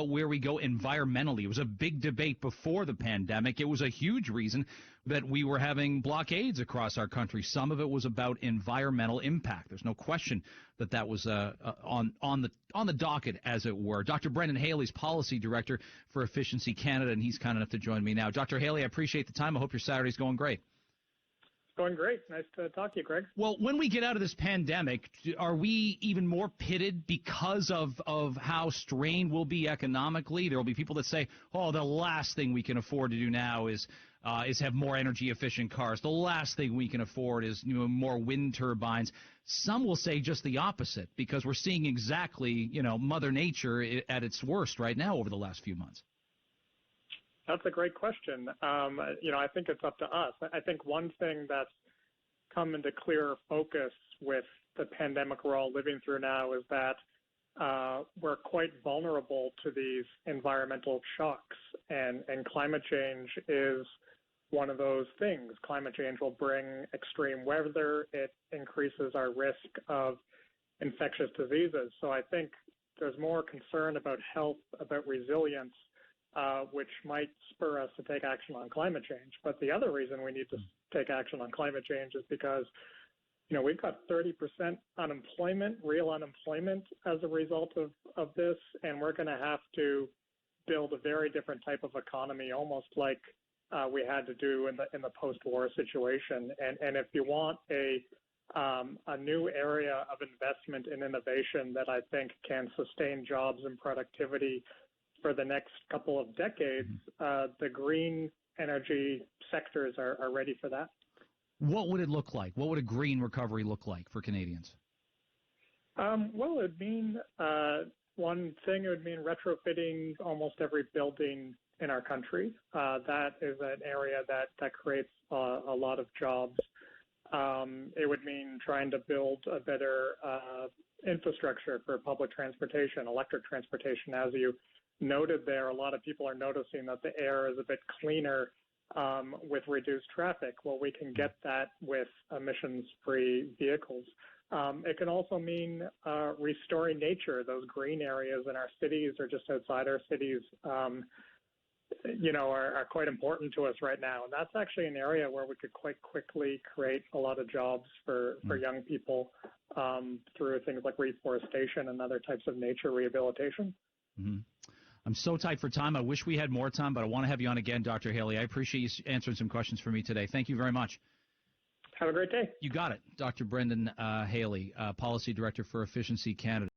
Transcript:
where we go environmentally. It was a big debate before the pandemic. It was a huge reason that we were having blockades across our country. Some of it was about environmental impact. There's no question that that was on the docket, as it were. Dr. Brendan Haley's Policy Director for Efficiency Canada, and he's kind enough to join me now. Dr. Haley, I appreciate the time. I hope your Saturday's going great. Going great. Nice to talk to you, Craig. Well, when we get out of this pandemic, are we even more pitted because of how strained we'll be economically? There will be people that say, oh, the last thing we can afford to do now is have more energy efficient cars. The last thing we can afford is more wind turbines. Some will say just the opposite, because we're seeing exactly, Mother Nature at its worst right now over the last few months. That's a great question. I think it's up to us. I think one thing that's come into clearer focus with the pandemic we're all living through now is that we're quite vulnerable to these environmental shocks, and climate change is one of those things. Climate change will bring extreme weather. It increases our risk of infectious diseases. So I think there's more concern about health, about resilience, which might spur us to take action on climate change. But the other reason we need to take action on climate change is because, we've got 30% unemployment, real unemployment as a result of this, and we're going to have to build a very different type of economy, almost like we had to do in the post-war situation. And if you want a new area of investment and innovation that I think can sustain jobs and productivity for the next couple of decades, the green energy sectors are ready for that. What would it look like? What would a green recovery look like for Canadians? Well, it would mean one thing. It would mean retrofitting almost every building in our country. That is an area that creates a lot of jobs. It would mean trying to build a better infrastructure for public transportation, electric transportation. As you noted there, a lot of people are noticing that the air is a bit cleaner with reduced traffic. Well, we can get that with emissions-free vehicles. It can also mean restoring nature. Those green areas in our cities or just outside our cities, are quite important to us right now. And that's actually an area where we could quite quickly create a lot of jobs for young people through things like reforestation and other types of nature rehabilitation. Mm-hmm. I'm so tight for time. I wish we had more time, but I want to have you on again, Dr. Haley. I appreciate you answering some questions for me today. Thank you very much. Have a great day. You got it. Dr. Brendan Haley, Policy Director for Efficiency Canada.